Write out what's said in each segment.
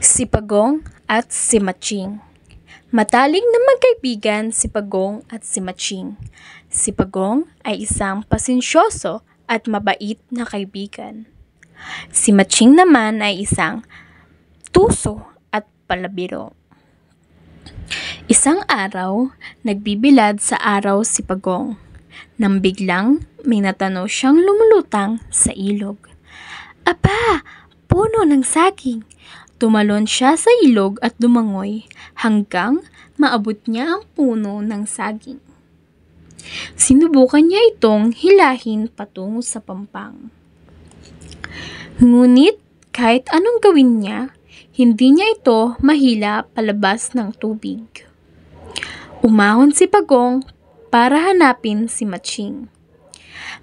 Si Pagong at si Matching. Matalik na magkaibigan si Pagong at si Matching. Si Pagong ay isang pasensyoso at mabait na kaibigan. Si Matching naman ay isang tuso at palabiro. Isang araw, nagbibilad sa araw si Pagong, nang biglang may natanaw siyang lumulutang sa ilog. Aba! Puno ng saging! Tumalon siya sa ilog at lumangoy hanggang maabot niya ang puno ng saging. Sinubukan niya itong hilahin patungo sa pampang. Ngunit kahit anong gawin niya, hindi niya ito mahila palabas ng tubig. Umahon si Pagong para hanapin si Matching.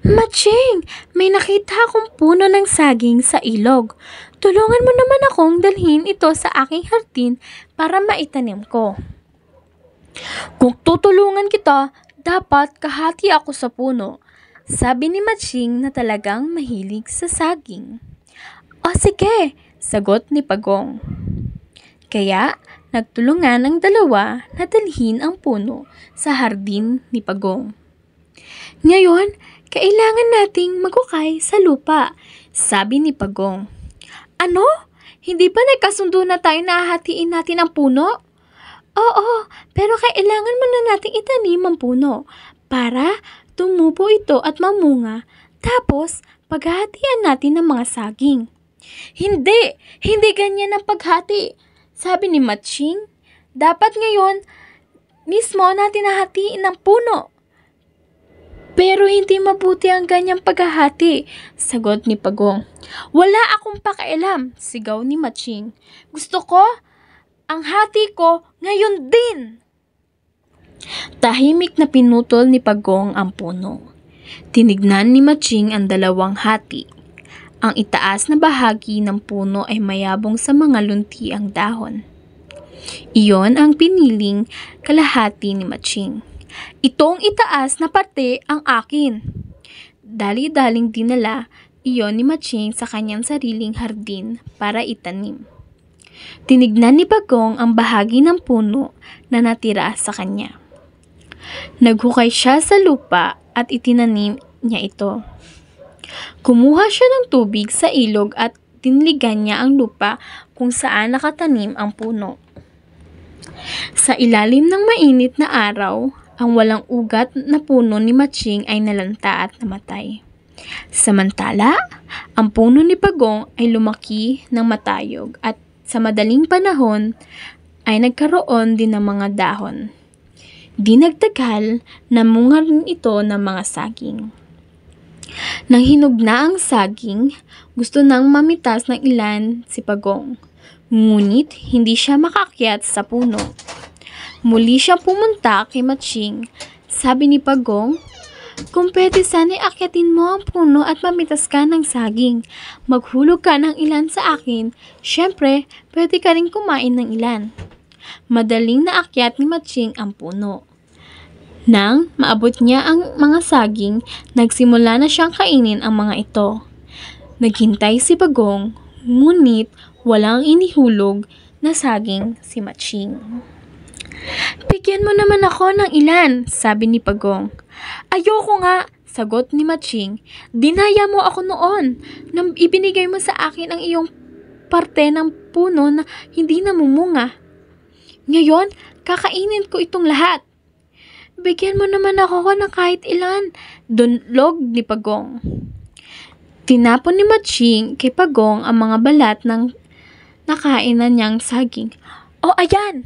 Matching! May nakita akong puno ng saging sa ilog. Tulungan mo naman akong dalhin ito sa aking hardin para maitanim ko. Kung tutulungan kita, dapat kahati ako sa puno, sabi ni Matching na talagang mahilig sa saging. O sige, sagot ni Pagong. Kaya nagtulungan ang dalawa na dalhin ang puno sa hardin ni Pagong. Ngayon, kailangan nating maghukay sa lupa, sabi ni Pagong. Ano? Hindi ba nagkasundo na tayo na hahatiin natin ang puno? Oo, pero kailangan muna nating itanim ang puno para tumubo ito at mamunga, tapos paghahatian natin ng mga saging. Hindi ganyan ang paghati, sabi ni Matching. Dapat ngayon mismo natin hahatiin ang puno. Pero hindi mabuti ang ganyang paghahati, sagot ni Pagong. Wala akong pakialam, sigaw ni Matching. Gusto ko, ang hati ko ngayon din. Tahimik na pinutol ni Pagong ang puno. Tinignan ni Matching ang dalawang hati. Ang itaas na bahagi ng puno ay mayabong sa mga lunti ang dahon. Iyon ang piniling kalahati ni Matching. Itong itaas na parte ang akin. Dali-daling dinala iyon ni Matching sa kanyang sariling hardin para itanim. Tinignan ni Pagong ang bahagi ng puno na natira sa kanya. Naghukay siya sa lupa at itinanim niya ito. Kumuha siya ng tubig sa ilog at tinligan niya ang lupa kung saan nakatanim ang puno. Sa ilalim ng mainit na araw, ang walang ugat na puno ni Matching ay nalanta at namatay. Samantala, ang puno ni Pagong ay lumaki ng matayog at sa madaling panahon ay nagkaroon din ng mga dahon. Di nagtagal, namunga rin ito ng mga saging. Nang hinog na ang saging, gusto nang mamitas ng ilan si Pagong. Ngunit hindi siya makakyat sa puno. Muli siyang pumunta kay Matching. Sabi ni Pagong, kung pwede sana'y akyatin mo ang puno at mamitas ka ng saging. Maghulog ka ng ilan sa akin. Siyempre, pwede ka rin kumain ng ilan. Madaling naakyat ni Matching ang puno. Nang maabot niya ang mga saging, nagsimula na siyang kainin ang mga ito. Naghintay si Pagong, ngunit walang inihulog na saging si Matching. Bigyan mo naman ako ng ilan, sabi ni Pagong. Ayoko nga, sagot ni Matching. Dinaya mo ako noon nang ibinigay mo sa akin ang iyong parte ng puno na hindi namumunga. Ngayon, kakainin ko itong lahat. Bigyan mo naman ako ng kahit ilan, dunlog ni Pagong. Tinapon ni Matching kay Pagong ang mga balat ng nakainan niyang saging. O ayan!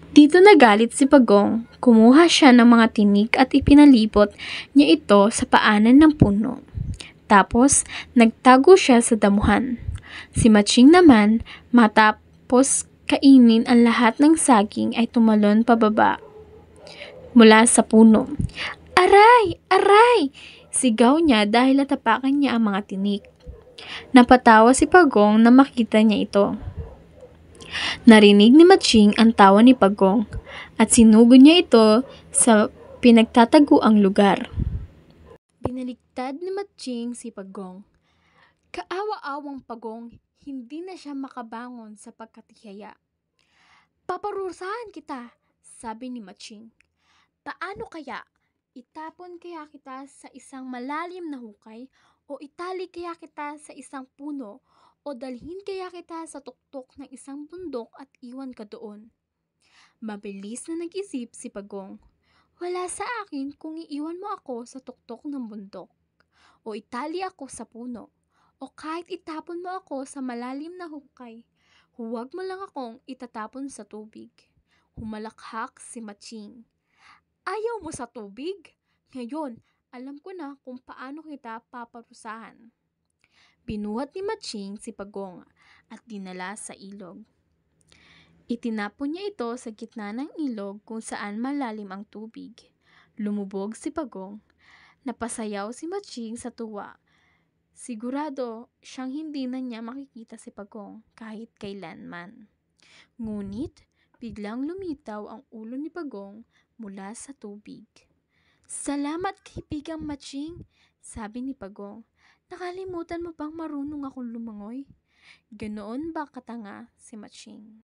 Dito nagalit si Pagong, kumuha siya ng mga tinik at ipinalibot niya ito sa paanan ng puno. Tapos, nagtago siya sa damuhan. Si Matching naman, matapos kainin ang lahat ng saging ay tumalon pababa mula sa puno. Aray! Aray! Sigaw niya dahil natapakan niya ang mga tinik. Napatawa si Pagong na makita niya ito. Narinig ni Matching ang tawa ni Pagong at sinugod niya ito sa pinagtataguang lugar. Binaligtad ni Matching si Pagong. Kaawa-awang Pagong, Hindi na siya makabangon sa pagkatihaya. Paparusahan kita, sabi ni Matching. Paano kaya? Itapon kaya kita sa isang malalim na hukay o itali kaya kita sa isang puno o dalhin kaya kita sa tuktok ng isang bundok at iwan ka doon? Mabilis na nag-isip si Pagong. Wala sa akin kung iiwan mo ako sa tuktok ng bundok o itali ako sa puno o kahit itapon mo ako sa malalim na hukay. Huwag mo lang akong itatapon sa tubig. Humalakhak si Matching. Ayaw mo sa tubig? Ngayon, alam ko na kung paano kita paparusahan. Binuhat ni Matching si Pagong at dinala sa ilog. Itinapon niya ito sa gitna ng ilog kung saan malalim ang tubig. Lumubog si Pagong. Napasayaw si Matching sa tuwa. Sigurado siyang hindi na niya makikita si Pagong kahit kailanman. Ngunit biglang lumitaw ang ulo ni Pagong mula sa tubig. Salamat kaibigang Matching, sabi ni Pagong. Nakalimutan mo bang marunong akong lumangoy? Ganoon ba katanga si Matching?